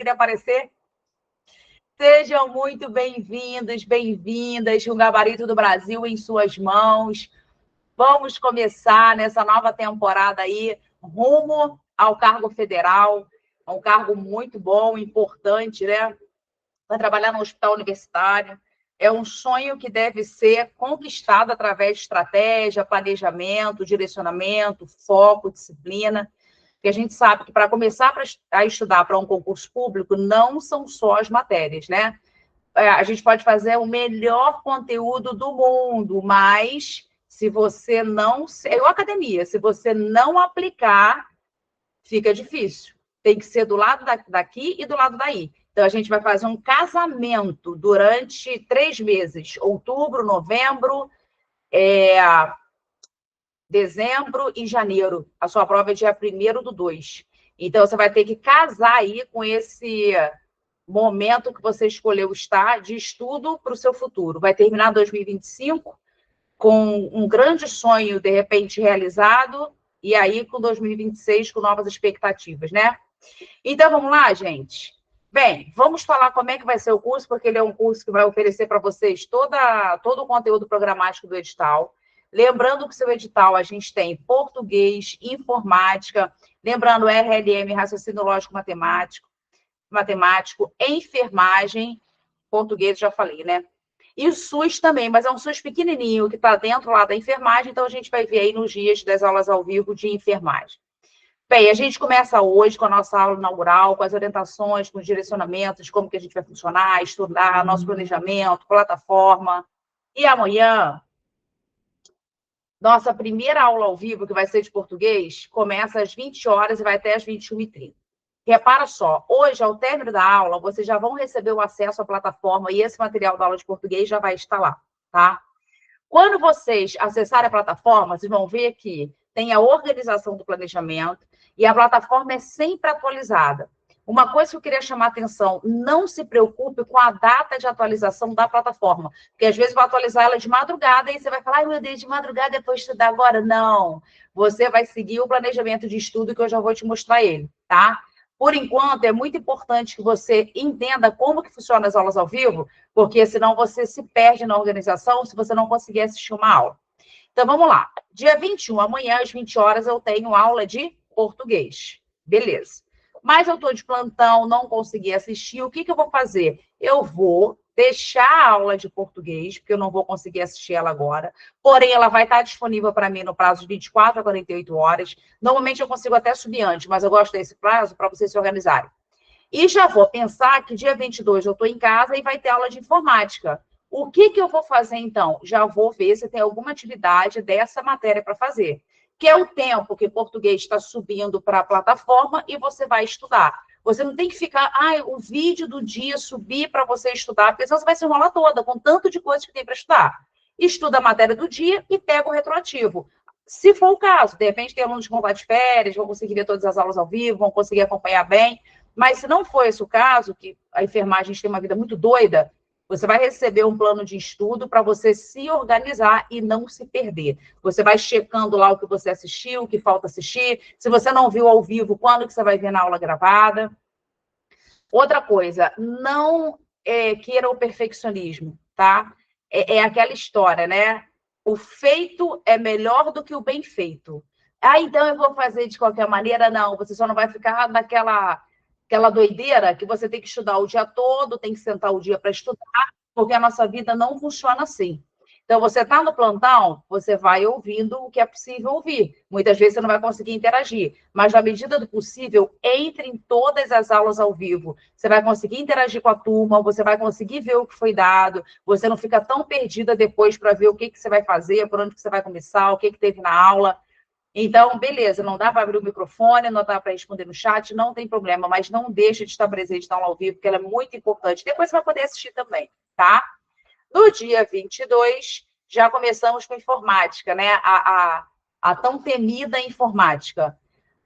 queria aparecer. Sejam muito bem-vindos, bem-vindas, o Gabarito do Brasil em suas mãos. Vamos começar nessa nova temporada aí, rumo ao cargo federal, um cargo muito bom, importante, né? Para trabalhar no hospital universitário. É um sonho que deve ser conquistado através de estratégia, planejamento, direcionamento, foco, disciplina. Porque a gente sabe que para começar a estudar para um concurso público, não são só as matérias, né? A gente pode fazer o melhor conteúdo do mundo, mas se você não... É igual academia, se você não aplicar, fica difícil. Tem que ser do lado daqui e do lado daí. Então, a gente vai fazer um casamento durante 3 meses. Outubro, novembro, dezembro e janeiro. A sua prova é dia 1º/2. Então, você vai ter que casar aí com esse momento que você escolheu estar de estudo para o seu futuro. Vai terminar 2025 com um grande sonho, de repente, realizado, e aí com 2026 com novas expectativas, né? Então, vamos lá, gente? Bem, vamos falar como é que vai ser o curso, porque ele é um curso que vai oferecer para vocês todo o conteúdo programático do edital. Lembrando que seu edital a gente tem português, informática, lembrando RLM, raciocínio lógico matemático, enfermagem, português já falei, né? E o SUS também, mas é um SUS pequenininho, que está dentro lá da enfermagem, então a gente vai ver aí nos dias das aulas ao vivo de enfermagem. Bem, a gente começa hoje com a nossa aula inaugural, com as orientações, com os direcionamentos, de como que a gente vai funcionar, estudar, nosso planejamento, plataforma. E amanhã, nossa primeira aula ao vivo, que vai ser de português, começa às 20 horas e vai até às 21h30. Repara só, hoje, ao término da aula, vocês já vão receber o acesso à plataforma e esse material da aula de português já vai estar lá, tá? Quando vocês acessarem a plataforma, vocês vão ver que tem a organização do planejamento e a plataforma é sempre atualizada. Uma coisa que eu queria chamar a atenção, não se preocupe com a data de atualização da plataforma, porque às vezes vai atualizar ela de madrugada e você vai falar, ai meu Deus, de madrugada depois estudar agora. Não, você vai seguir o planejamento de estudo que eu já vou te mostrar ele, tá? Por enquanto, é muito importante que você entenda como que funcionam as aulas ao vivo, porque senão você se perde na organização se você não conseguir assistir uma aula. Então, vamos lá. Dia 21, amanhã, às 20 horas, eu tenho aula de português. Beleza. Mas eu estou de plantão, não consegui assistir. O que eu vou fazer? Eu vou deixar a aula de português, porque eu não vou conseguir assistir ela agora. Porém, ela vai estar disponível para mim no prazo de 24 a 48 horas. Normalmente, eu consigo até subir antes, mas eu gosto desse prazo para vocês se organizarem. E já vou pensar que dia 22 eu estou em casa e vai ter aula de informática. O que eu vou fazer, então? Já vou ver se tem alguma atividade dessa matéria para fazer, que é o tempo que português está subindo para a plataforma e você vai estudar. Você não tem que ficar, o vídeo do dia subir para você estudar, porque senão você vai se enrolar toda, com tanto de coisas que tem para estudar. Estuda a matéria do dia e pega o retroativo. Se for o caso, de repente tem alunos que vão estar de férias, vão conseguir ver todas as aulas ao vivo, vão conseguir acompanhar bem, mas se não for esse o caso, que a enfermagem tem uma vida muito doida, você vai receber um plano de estudo para você se organizar e não se perder. Você vai checando lá o que você assistiu, o que falta assistir. Se você não viu ao vivo, quando que você vai ver na aula gravada. Outra coisa, não queira o perfeccionismo, tá? É aquela história, né? O feito é melhor do que o bem feito. Então eu vou fazer de qualquer maneira? Não, você só não vai ficar naquela doideira que você tem que estudar o dia todo, tem que sentar o dia para estudar, porque a nossa vida não funciona assim. Então, você está no plantão, você vai ouvindo o que é possível ouvir. Muitas vezes você não vai conseguir interagir, mas na medida do possível, entre em todas as aulas ao vivo. Você vai conseguir interagir com a turma, você vai conseguir ver o que foi dado, você não fica tão perdida depois para ver o que você vai fazer, por onde você vai começar, o que teve na aula. Então, beleza, não dá para abrir o microfone, não dá para responder no chat, não tem problema, mas não deixe de estar presente na aula ao vivo, porque ela é muito importante. Depois você vai poder assistir também, tá? No dia 22, já começamos com informática, né? A tão temida informática.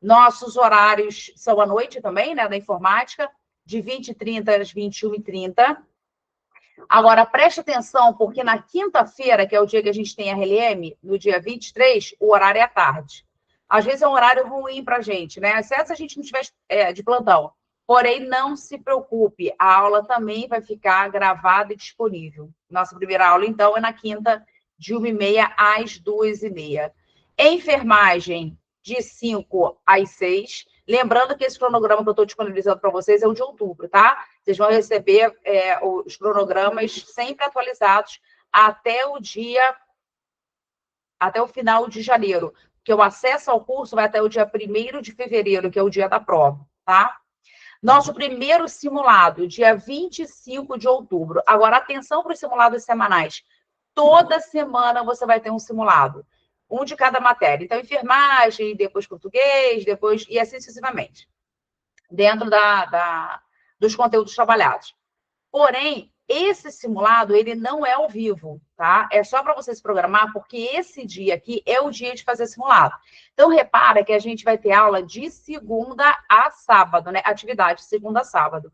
Nossos horários são à noite também, né, da informática, de 20h30 às 21h30. Agora, preste atenção, porque na quinta-feira, que é o dia que a gente tem a RLM, no dia 23, o horário é à tarde. Às vezes é um horário ruim para a gente, né? Exceto se a gente não estiver de plantão. Porém, não se preocupe, a aula também vai ficar gravada e disponível. Nossa primeira aula, então, é na quinta, de 1h30 às 2h30. Enfermagem, de 5 às 6. Lembrando que esse cronograma que eu estou disponibilizando para vocês é o de outubro, tá? Vocês vão receber os cronogramas sempre atualizados até o final de janeiro, porque o acesso ao curso vai até o dia 1º de fevereiro, que é o dia da prova, tá? Nosso primeiro simulado, dia 25 de outubro. Agora, atenção para os simulados semanais. Toda semana você vai ter um simulado, um de cada matéria. Então, enfermagem, depois português, depois e assim sucessivamente, dentro dos conteúdos trabalhados. Porém, esse simulado, ele não é ao vivo, tá? É só para você se programar, porque esse dia aqui é o dia de fazer simulado. Então, repara que a gente vai ter aula de segunda a sábado, né? Atividade de segunda a sábado.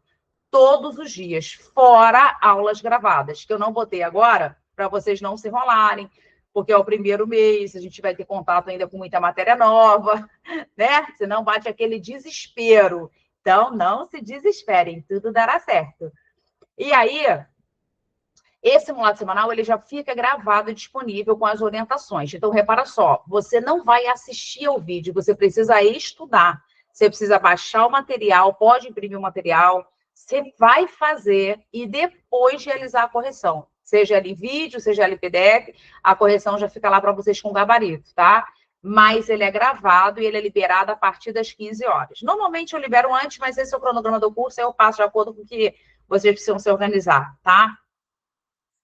Todos os dias, fora aulas gravadas, que eu não botei agora, para vocês não se enrolarem, porque é o primeiro mês, a gente vai ter contato ainda com muita matéria nova, né? Senão bate aquele desespero. Então, não se desesperem, tudo dará certo. E aí, esse simulado semanal, ele já fica gravado e disponível com as orientações. Então, repara só, você não vai assistir ao vídeo, você precisa estudar. Você precisa baixar o material, pode imprimir o material, você vai fazer e depois realizar a correção. Seja ela em vídeo, seja ela em PDF, a correção já fica lá para vocês com gabarito, tá? Mas ele é gravado e ele é liberado a partir das 15 horas. Normalmente eu libero antes, mas esse é o cronograma do curso, aí eu passo de acordo com o que vocês precisam se organizar, tá?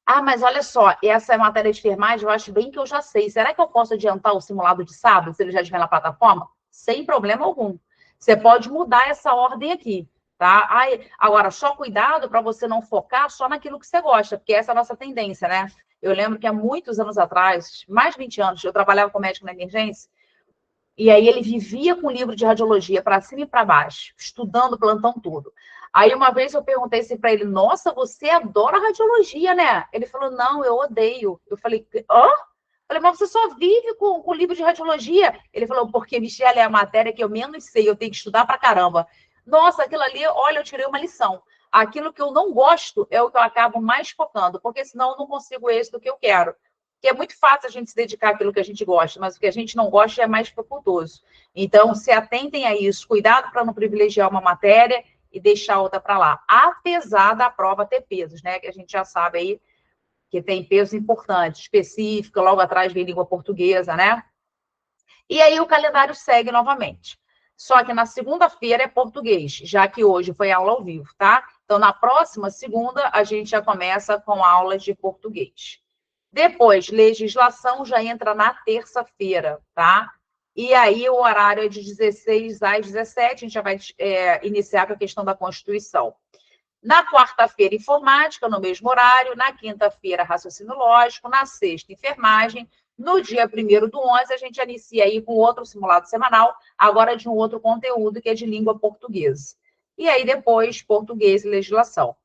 Ah, mas olha só, essa matéria de enfermagem, eu acho bem que eu já sei. Será que eu posso adiantar o simulado de sábado, se ele já estiver na plataforma? Sem problema algum. Você pode mudar essa ordem aqui, tá? Ai, agora, só cuidado para você não focar só naquilo que você gosta, porque essa é a nossa tendência, né? Eu lembro que há muitos anos atrás, mais de 20 anos, eu trabalhava com médico na emergência, e aí ele vivia com livro de radiologia para cima e para baixo, estudando o plantão todo. Aí uma vez eu perguntei assim para ele, nossa, você adora radiologia, né? Ele falou, não, eu odeio. Eu falei, hã? Eu falei, mas você só vive com livro de radiologia? Ele falou, porque, Michele, é a matéria que eu menos sei, eu tenho que estudar para caramba. Nossa, aquilo ali, olha, eu tirei uma lição. Aquilo que eu não gosto é o que eu acabo mais focando, porque senão eu não consigo esse do que eu quero. Porque é muito fácil a gente se dedicar àquilo que a gente gosta, mas o que a gente não gosta é mais dificultoso. Então, se atentem a isso. Cuidado para não privilegiar uma matéria e deixar outra para lá. Apesar da prova ter pesos, né? Que a gente já sabe aí que tem pesos importantes, específicos, logo atrás vem língua portuguesa, né? E aí o calendário segue novamente. Só que na segunda-feira é português, já que hoje foi aula ao vivo, tá? Então, na próxima segunda, a gente já começa com aulas de português. Depois, legislação já entra na terça-feira, tá? E aí o horário é de 16 às 17, a gente já vai iniciar com a questão da Constituição. Na quarta-feira, informática, no mesmo horário. Na quinta-feira, raciocínio lógico. Na sexta, enfermagem. No dia 1º do 11, a gente inicia aí com outro simulado semanal, agora de um outro conteúdo, que é de língua portuguesa. E aí, depois, português e legislação.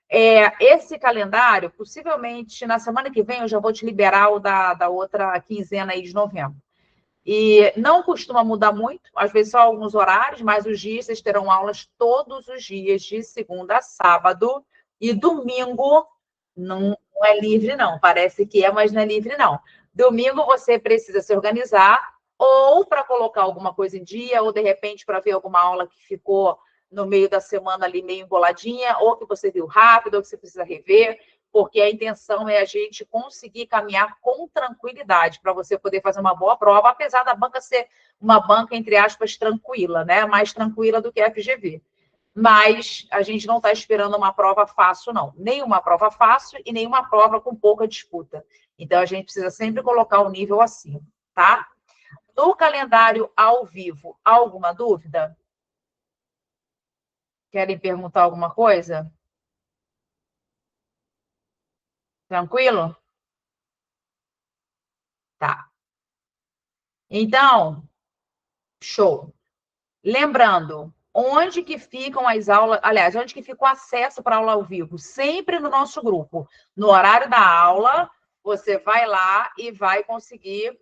Esse calendário, possivelmente, na semana que vem, eu já vou te liberar o da outra quinzena aí de novembro. E não costuma mudar muito, às vezes só alguns horários, mas os dias vocês terão aulas todos os dias, de segunda a sábado, e domingo não é livre, não. Parece que é, mas não é livre, não. Domingo você precisa se organizar, ou para colocar alguma coisa em dia, ou de repente para ver alguma aula que ficou no meio da semana ali meio emboladinha, ou que você viu rápido, ou que você precisa rever, porque a intenção é a gente conseguir caminhar com tranquilidade para você poder fazer uma boa prova, apesar da banca ser uma banca, entre aspas, tranquila, né? Mais tranquila do que a FGV. Mas a gente não está esperando uma prova fácil, não. Nem uma prova fácil e nem uma prova com pouca disputa. Então, a gente precisa sempre colocar o nível acima, tá? No calendário ao vivo, alguma dúvida? Querem perguntar alguma coisa? Tranquilo? Tá. Então, show. Lembrando, onde que ficam as aulas, aliás, onde que fica o acesso para a aula ao vivo? Sempre no nosso grupo. No horário da aula, você vai lá e vai conseguir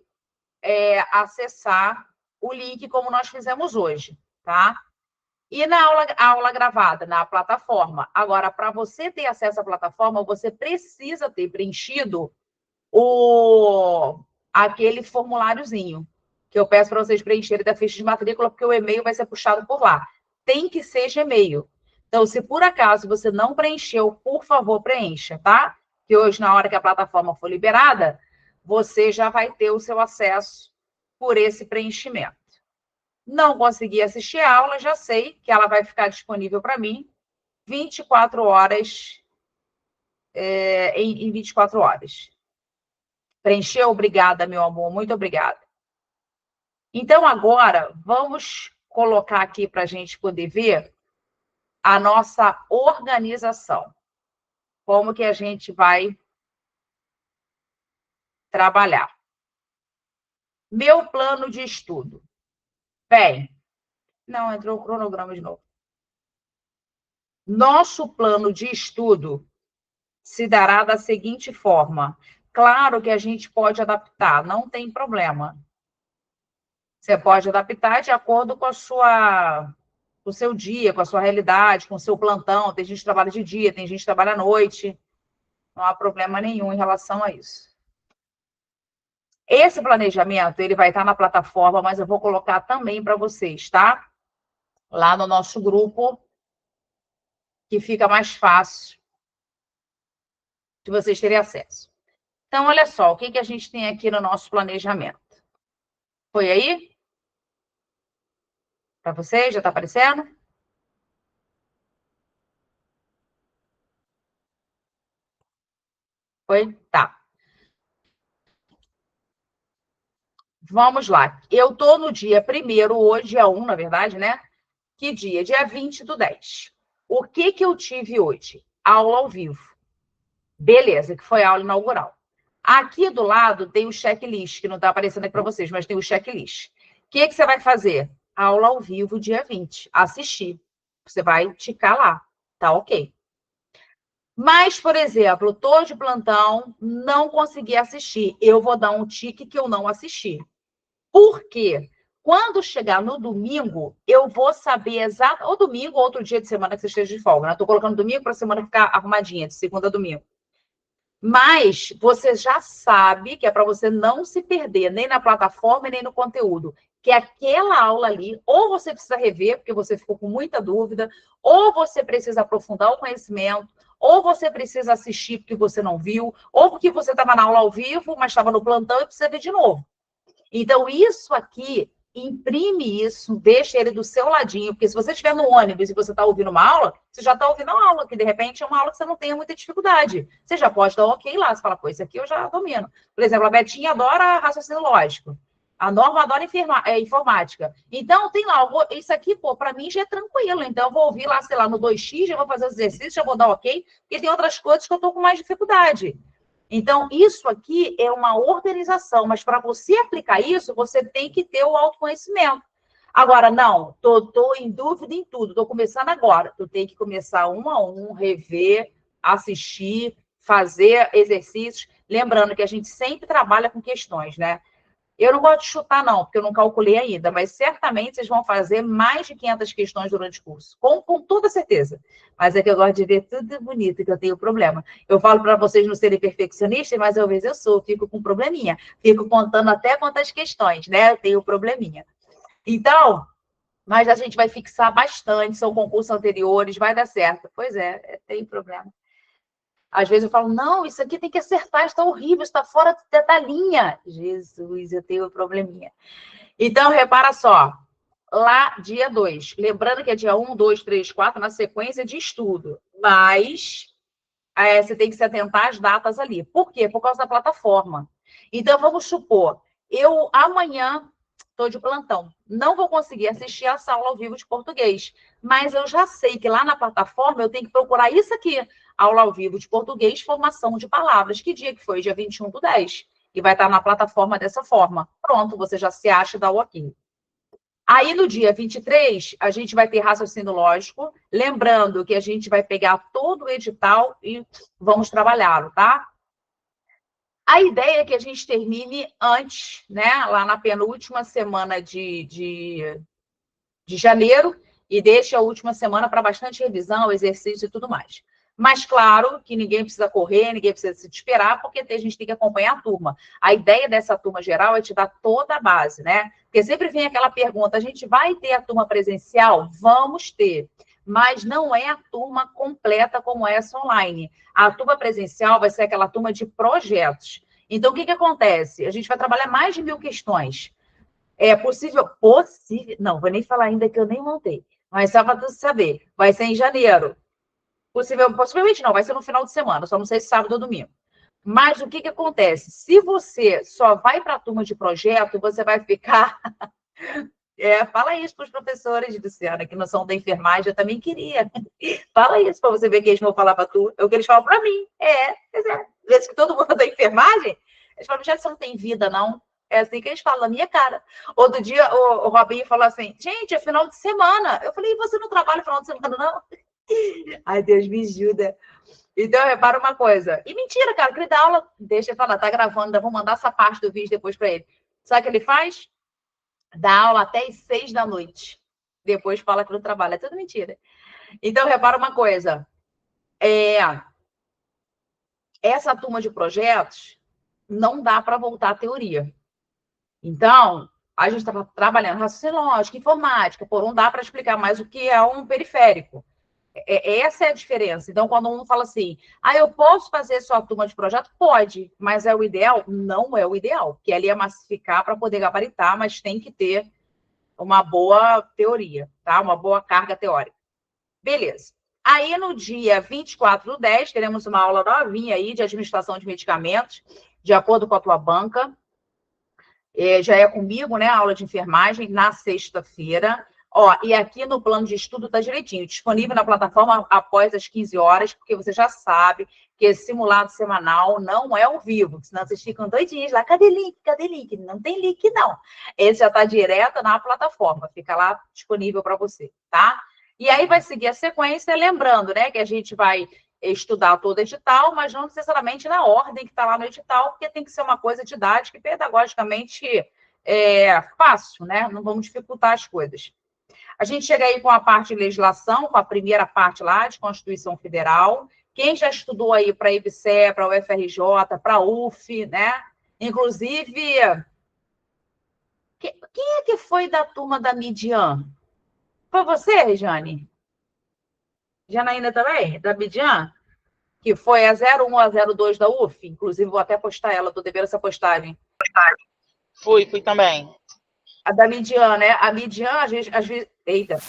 acessar o link como nós fizemos hoje, tá? E na aula gravada, na plataforma. Agora, para você ter acesso à plataforma, você precisa ter preenchido aquele formuláriozinho que eu peço para vocês preencherem da ficha de matrícula, porque o e-mail vai ser puxado por lá. Tem que ser Gmail. Então, se por acaso você não preencheu, por favor, preencha, tá? Que hoje, na hora que a plataforma for liberada, você já vai ter o seu acesso por esse preenchimento. Não consegui assistir a aula, já sei que ela vai ficar disponível para mim 24 horas, em 24 horas. Preencheu? Obrigada, meu amor, muito obrigada. Então, agora, vamos colocar aqui para a gente poder ver a nossa organização. Como que a gente vai trabalhar. Meu plano de estudo. Bem, não, entrou o cronograma de novo. Nosso plano de estudo se dará da seguinte forma. Claro que a gente pode adaptar, não tem problema. Você pode adaptar de acordo com o seu dia, com a sua realidade, com o seu plantão. Tem gente que trabalha de dia, tem gente que trabalha à noite. Não há problema nenhum em relação a isso. Esse planejamento, ele vai estar na plataforma, mas eu vou colocar também para vocês, tá? Lá no nosso grupo, que fica mais fácil de vocês terem acesso. Então, olha só, o que a gente tem aqui no nosso planejamento. Foi aí? Para vocês, já está aparecendo? Foi? Tá. Vamos lá. Eu estou no dia 1º, hoje, dia 1, na verdade, né? Que dia? Dia 20/10. O que eu tive hoje? Aula ao vivo. Beleza, que foi a aula inaugural. Aqui do lado tem o checklist, que não está aparecendo aqui para vocês, mas tem o checklist. O que você vai fazer? Aula ao vivo, dia 20. Assistir. Você vai ticar lá. Tá ok. Mas, por exemplo, estou de plantão, não consegui assistir. Eu vou dar um tique que eu não assisti. Por quê? Quando chegar no domingo, eu vou saber exato. Ou domingo, ou outro dia de semana que você esteja de folga, né? Estou colocando domingo para a semana ficar arrumadinha, de segunda a domingo. Mas você já sabe que é para você não se perder nem na plataforma nem no conteúdo, que aquela aula ali, ou você precisa rever, porque você ficou com muita dúvida, ou você precisa aprofundar o conhecimento, ou você precisa assistir porque você não viu, ou porque você estava na aula ao vivo, mas estava no plantão e precisa ver de novo. Então, isso aqui, imprime isso, deixa ele do seu ladinho, porque se você estiver no ônibus e você está ouvindo uma aula, você já está ouvindo a aula, que de repente é uma aula que você não tenha muita dificuldade. Você já pode dar um ok lá, você fala, pô, isso aqui eu já domino. Por exemplo, a Betinha adora raciocínio lógico. A Norma adora informática. Então, tem lá, isso aqui, pô, para mim já é tranquilo. Então, eu vou ouvir lá, sei lá, no 2x, já vou fazer os exercícios, já vou dar ok, porque tem outras coisas que eu estou com mais dificuldade. Então, isso aqui é uma organização, mas para você aplicar isso, você tem que ter o autoconhecimento. Agora, não, estou em dúvida em tudo, estou começando agora. Tu tem que começar um a um, rever, assistir, fazer exercícios. Lembrando que a gente sempre trabalha com questões, né? Eu não gosto de chutar, não, porque eu não calculei ainda, mas certamente vocês vão fazer mais de 500 questões durante o curso, com toda certeza. Mas é que eu gosto de ver tudo bonito, que eu tenho problema. Eu falo para vocês não serem perfeccionistas, mas às vezes eu sou, fico com probleminha. Fico contando até quantas questões, né? Eu tenho probleminha. Então, mas a gente vai fixar bastante, são concursos anteriores, vai dar certo. Pois é, tem problema. Às vezes eu falo, não, isso aqui tem que acertar, está horrível, está fora da linha. Jesus, eu tenho um probleminha. Então, repara só, lá dia 2. Lembrando que é dia 1, 2, 3, 4, na sequência de estudo. Mas você tem que se atentar às datas ali. Por quê? Por causa da plataforma. Então, vamos supor, eu amanhã estou de plantão. Não vou conseguir assistir essa aula ao vivo de português. Mas eu já sei que lá na plataforma eu tenho que procurar isso aqui. Aula ao vivo de português, formação de palavras. Que dia que foi? Dia 21/10. E vai estar na plataforma dessa forma. Pronto, você já se acha e dá o ok. Aí, no dia 23, a gente vai ter raciocínio lógico. Lembrando que a gente vai pegar todo o edital e vamos trabalhá-lo, tá? A ideia é que a gente termine antes, né? Lá na penúltima semana de janeiro. e deixe a última semana para bastante revisão, exercício e tudo mais. Mas, claro, que ninguém precisa correr, ninguém precisa se desesperar, porque a gente tem que acompanhar a turma. A ideia dessa turma geral é te dar toda a base, né? Porque sempre vem aquela pergunta, a gente vai ter a turma presencial? Vamos ter. Mas não é a turma completa como essa online. A turma presencial vai ser aquela turma de projetos. Então, o que acontece? A gente vai trabalhar mais de 1000 questões. É possível, não, vou nem falar ainda que eu nem montei, mas só para você saber, vai ser em janeiro. Possivelmente não, vai ser no final de semana, só não sei se sábado ou domingo. Mas o que acontece? Se você só vai para a turma de projeto, você vai ficar... fala isso para os professores, Luciana, que não são da enfermagem, eu também queria. Fala isso para você ver que eles vão falar para tu. É o que eles falam para mim. Às vezes que todo mundo da enfermagem, eles falam, já você não tem vida, não. É assim que eles falam na minha cara. Outro dia, o Robinho falou assim, gente, é final de semana. Eu falei, e você não trabalha final de semana, não? Ai, Deus me ajuda. Então, repara uma coisa. E mentira, cara, que ele dá aula... Deixa eu falar, tá gravando, vou mandar essa parte do vídeo depois para ele. Sabe o que ele faz? Dá aula até às 6 da noite. Depois fala que não trabalha. É tudo mentira. Então, repara uma coisa. Essa turma de projetos não dá para voltar à teoria. Então, a gente está trabalhando raciocínio lógico, informática, por não dá para explicar mais o que é um periférico. Essa é a diferença. Então, quando um fala assim, eu posso fazer só a turma de projeto? Pode, mas é o ideal? Não é o ideal, porque ali é massificar para poder gabaritar, mas tem que ter uma boa teoria, tá? Uma boa carga teórica. Beleza. Aí, no dia 24/10, teremos uma aula novinha aí de administração de medicamentos, de acordo com a tua banca. Já é comigo, né? Aula de enfermagem na sexta-feira. E aqui no plano de estudo está direitinho, disponível na plataforma após as 15 horas, porque você já sabe que esse simulado semanal não é ao vivo, senão vocês ficam doidinhos lá, cadê link? Cadê link? Não tem link, não. Esse já está direto na plataforma, fica lá disponível para você, tá? E aí vai seguir a sequência, lembrando, né, que a gente vai estudar todo o edital, mas não necessariamente na ordem que está lá no edital, porque tem que ser uma coisa didática e pedagogicamente fácil, né? Não vamos dificultar as coisas. A gente chega aí com a parte de legislação, com a primeira parte lá de Constituição Federal. Quem já estudou aí para a IBCE, para a UFRJ, para a UF, né? Inclusive, quem é que foi da turma da Midian? Foi você, Rejane? Janaína também? Da Midian? Que foi a 01 a 02 da UF? Inclusive, vou até postar ela, estou devendo essa postagem. Fui também. A da Midian, né? A Midian, às vezes... Eita,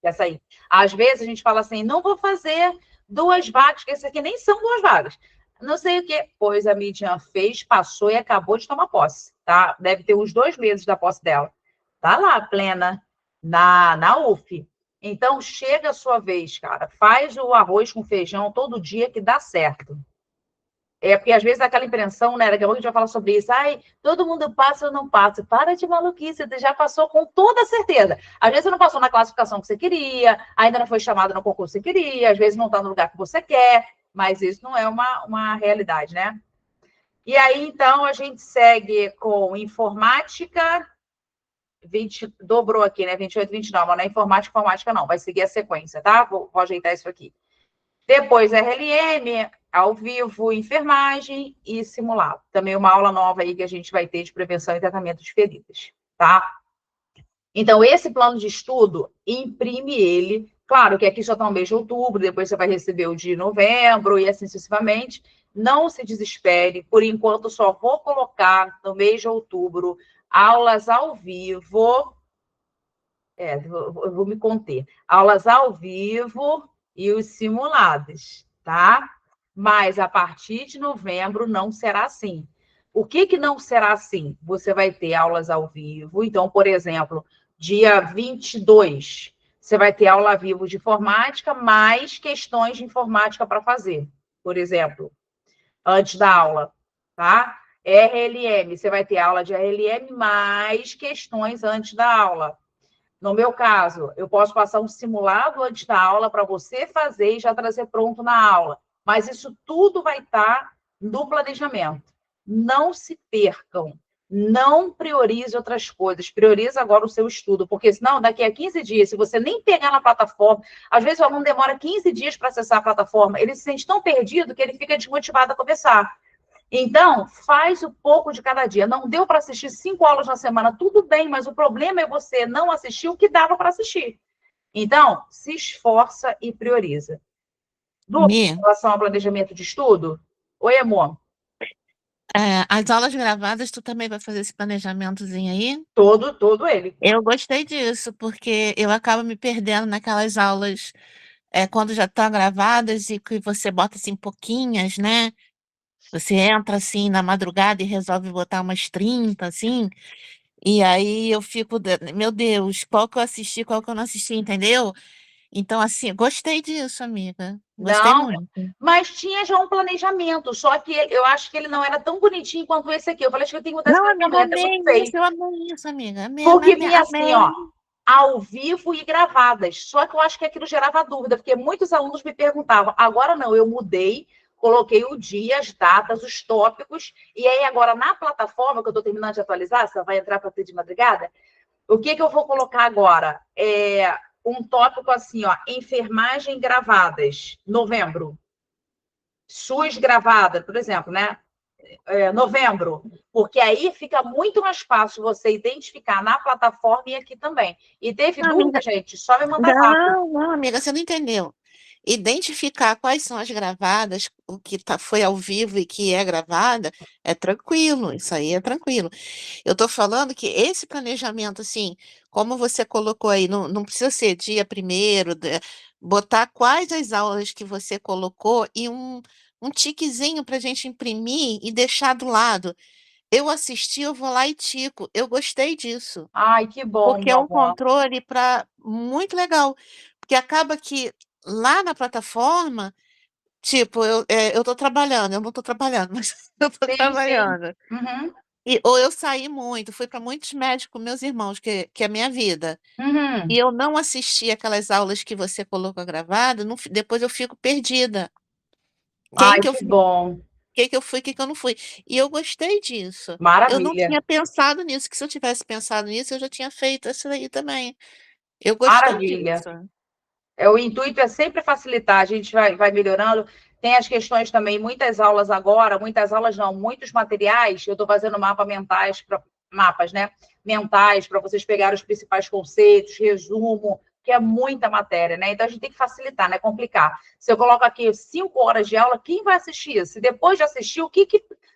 essa aí. Às vezes a gente fala assim, não vou fazer 2 vagas, que esse aqui nem são 2 vagas. Não sei o quê. Pois a Midian fez, passou e acabou de tomar posse, tá? Deve ter uns 2 meses da posse dela. Tá lá, plena, na UF. Então, chega a sua vez, cara. Faz o arroz com feijão todo dia que dá certo. Porque às vezes dá aquela impressão, né? Daqui a pouco a gente vai falar sobre isso. Todo mundo passa ou não passa. Para de maluquice, você já passou com toda certeza. Às vezes você não passou na classificação que você queria, ainda não foi chamado no concurso que você queria, às vezes não está no lugar que você quer, mas isso não é uma realidade, né? E aí, então, a gente segue com informática, dobrou aqui, né? 28, 29, mas não é informática não, vai seguir a sequência, tá? Vou ajeitar isso aqui. Depois, RLM, ao vivo, enfermagem e simulado. Também uma aula nova aí que a gente vai ter de prevenção e tratamento de feridas, tá? Então, esse plano de estudo, imprime ele. Claro que aqui só está o mês de outubro, depois você vai receber o de novembro e assim sucessivamente. Não se desespere, por enquanto só vou colocar no mês de outubro aulas ao vivo. Eu vou me conter. Aulas ao vivo e os simulados, tá? Mas a partir de novembro não será assim. O que não será assim? Você vai ter aulas ao vivo. Então, por exemplo, dia 22, você vai ter aula ao vivo de informática, mais questões de informática para fazer. Por exemplo, antes da aula, tá? RLM, você vai ter aula de RLM, mais questões antes da aula. No meu caso, eu posso passar um simulado antes da aula para você fazer e já trazer pronto na aula. Mas isso tudo vai estar no planejamento. Não se percam. não priorize outras coisas, priorize agora o seu estudo, porque senão, daqui a 15 dias, se você nem pegar na plataforma, às vezes o aluno demora 15 dias para acessar a plataforma, ele se sente tão perdido que ele fica desmotivado a começar. Então, faz um pouco de cada dia. Não deu para assistir 5 aulas na semana, tudo bem, mas o problema é você não assistir o que dava para assistir. Então, se esforça e prioriza. Dúvida em Mi, relação ao planejamento de estudo? Oi, amor. as aulas gravadas, tu também vai fazer esse planejamentozinho aí? Todo ele. Eu gostei disso, porque eu acabo me perdendo naquelas aulas quando já estão gravadas e que você bota assim pouquinhas, né? Você entra assim na madrugada e resolve botar umas 30, assim, e aí eu fico, meu Deus, qual que eu assisti, qual que eu não assisti, entendeu? Então, assim, gostei disso, amiga. Gostei Não, muito. mas tinha já um planejamento, só que eu acho que ele não era tão bonitinho quanto esse aqui. Eu falei, acho que eu tenho que mudar esse Não, amiga, planejamento, é muito amei feio. isso, eu amei isso, amiga. Amei, amei, Porque amei. vinha assim, ó, Amei. ao vivo e gravadas. Só que eu acho que aquilo gerava dúvida, porque muitos alunos me perguntavam. Agora não, eu mudei, coloquei o dia, as datas, os tópicos, e aí agora na plataforma, que eu estou terminando de atualizar, você vai entrar para ter de madrugada, o que eu vou colocar agora? Um tópico assim, ó, enfermagem gravadas, novembro. SUS gravada, por exemplo, né? Novembro, porque aí fica muito mais fácil você identificar na plataforma e aqui também. E teve Não, dúvida, amiga, gente? Só me manda zap. não, não, amiga, você não entendeu. Identificar quais são as gravadas, o que foi ao vivo e que é gravada, é tranquilo, isso aí é tranquilo. Eu estou falando que esse planejamento, assim, como você colocou aí, não precisa ser dia primeiro, botar quais as aulas que você colocou e um tiquezinho para a gente imprimir e deixar do lado. Eu assisti, eu vou lá e tico. Eu gostei disso, Ai, que bom, porque meu é um amor. controle para muito legal. Porque acaba que lá na plataforma, tipo, eu tô trabalhando, eu não tô trabalhando, mas eu tô Sim, sim. trabalhando. Uhum, Ou eu saí muito, fui para muitos médicos com meus irmãos, que é a minha vida. E uhum. eu não assisti aquelas aulas que você colocou gravada, depois eu fico perdida. Quem Ai, que eu que fui, bom. quem que eu fui, quem que eu não fui. E eu gostei disso. Eu não Maravilha. tinha pensado nisso, que se eu tivesse pensado nisso, eu já tinha feito isso aí também. Eu gostei Maravilha. disso. O intuito é sempre facilitar, a gente vai melhorando. Tem as questões também, muitas aulas agora, muitas aulas não, muitos materiais, eu estou fazendo mapas, né? Mentais, para vocês pegarem os principais conceitos, resumo, que é muita matéria, né? Então a gente tem que facilitar, não é complicar. Se eu coloco aqui 5 horas de aula, quem vai assistir? Se depois de assistir, o que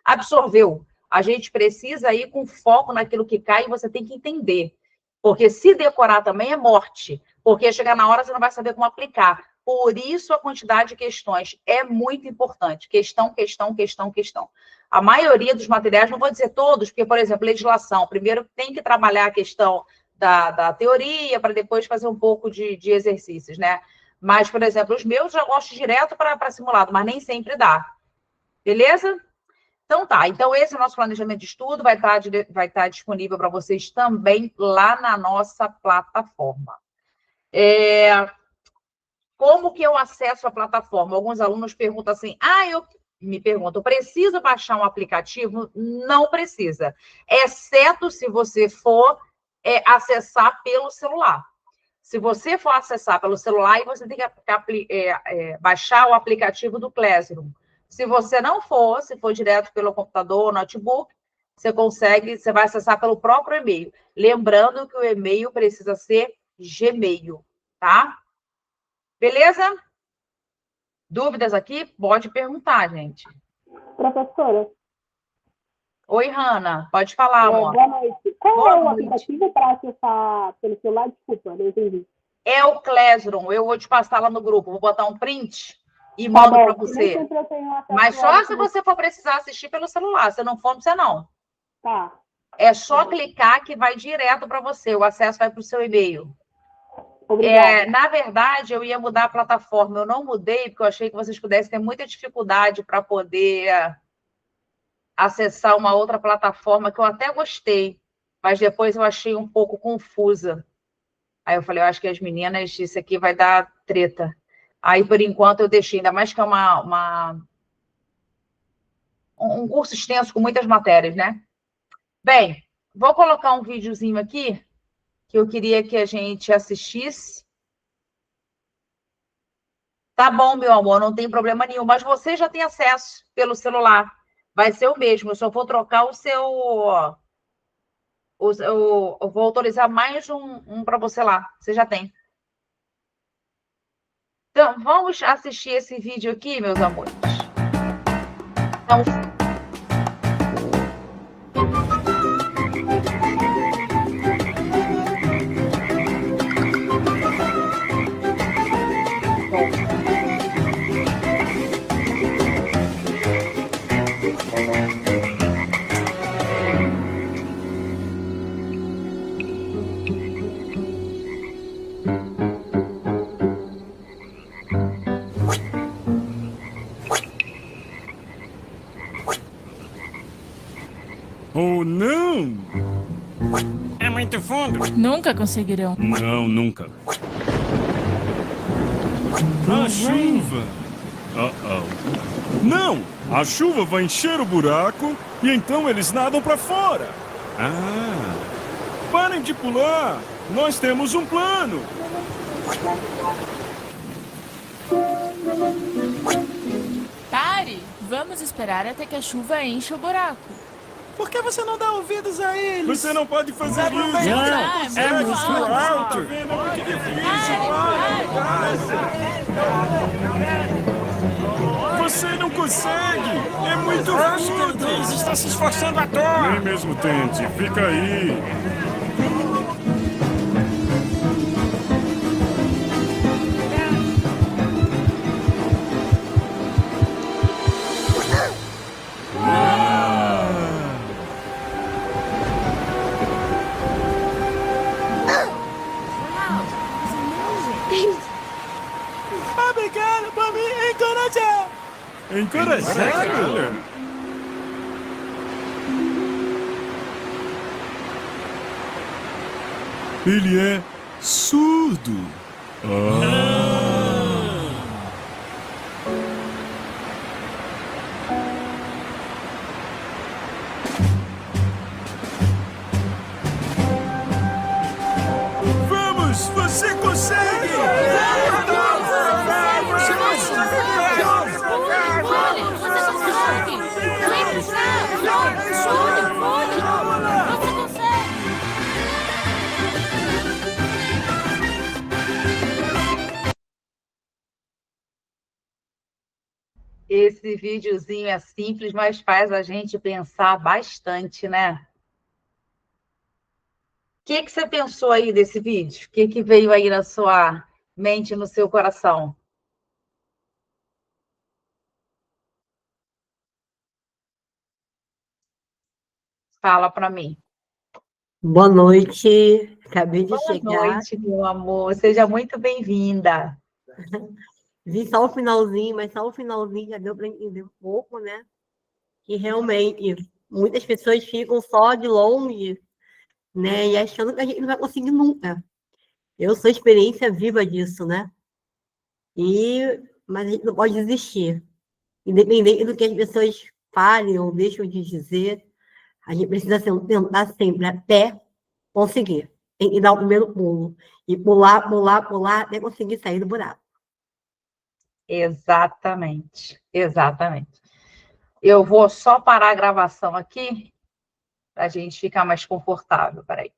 absorveu? A gente precisa ir com foco naquilo que cai e você tem que entender. Porque se decorar também é morte. Porque chegar na hora você não vai saber como aplicar. Por isso a quantidade de questões é muito importante. Questão, questão, questão, questão. A maioria dos materiais, não vou dizer todos, porque, por exemplo, legislação, primeiro tem que trabalhar a questão da teoria para depois fazer um pouco de exercícios, né? Mas, por exemplo, os meus já gosto direto para simulado, mas nem sempre dá. Beleza? Então tá, então esse é o nosso planejamento de estudo, vai estar disponível para vocês também lá na nossa plataforma. Como que eu acesso a plataforma? Alguns alunos perguntam assim: me perguntam, preciso baixar um aplicativo? Não precisa, exceto se você for acessar pelo celular. Se você for acessar pelo celular, aí você tem que baixar o aplicativo do Classroom. Se você não for, se for direto pelo computador ou notebook, você vai acessar pelo próprio e-mail. Lembrando que o e-mail precisa ser Gmail, tá? Beleza? Dúvidas aqui? Pode perguntar, gente. Professora, Oi, Hanna. Pode falar, amor. boa noite. Qual é Boa o noite. aplicativo para acessar pelo celular? Desculpa, não entendi. É o Classroom. Eu vou te passar lá no grupo. Vou botar um print e Tá mando para bom, que nem você. sempre eu tenho acesso Mas ao só se notebook. você for precisar assistir pelo celular. Se não for, não precisa não. Tá. É só clicar que vai direto para você. O acesso vai para o seu e-mail. Obrigada. Na verdade, eu ia mudar a plataforma. Eu não mudei porque eu achei que vocês pudessem ter muita dificuldade para poder acessar uma outra plataforma que eu até gostei, mas depois eu achei um pouco confusa. Aí eu falei, eu acho que as meninas, isso aqui vai dar treta. Aí, por enquanto, eu deixei, ainda mais que é um curso extenso com muitas matérias, né? Bem, vou colocar um videozinho aqui que eu queria que a gente assistisse. Tá bom, meu amor, não tem problema nenhum, mas você já tem acesso pelo celular. Vai ser o mesmo, eu só vou trocar o seu... eu vou autorizar mais um para você lá. Você já tem. Então, vamos assistir esse vídeo aqui, meus amores. Então, Oh, não! É muito fundo. Nunca conseguirão. Não, nunca. A chuva! Não! A chuva vai encher o buraco e então eles nadam para fora. Parem de pular! Nós temos um plano! Pare! Vamos esperar até que a chuva encha o buraco. Por que você não dá ouvidos a eles? Você não pode fazer isso! Não, É muito muito alto! alto. É muito difícil! Você não consegue! É muito fundo! Você está se esforçando à toa! Nem mesmo tente, fica aí! Obrigado por me encorajar! Encorajado? Ele é surdo. Vamos, você consegue! esse videozinho é simples, mas faz a gente pensar bastante, né? O que você pensou aí desse vídeo? O que veio aí na sua mente, no seu coração? Fala para mim. Boa noite, acabei de Boa chegar. noite, meu amor. Seja muito bem-vinda. Vi só o finalzinho, mas só o finalzinho já deu para entender um pouco, né? Que realmente muitas pessoas ficam só de longe, né? E achando que a gente não vai conseguir nunca. Eu sou experiência viva disso, né? Mas a gente não pode desistir. Independente do que as pessoas falem ou deixam de dizer, a gente precisa tentar sempre até conseguir. Tem que dar o primeiro pulo. E pular, pular, pular, até conseguir sair do buraco. Exatamente, exatamente. Eu vou só parar a gravação aqui para a gente ficar mais confortável. Peraí.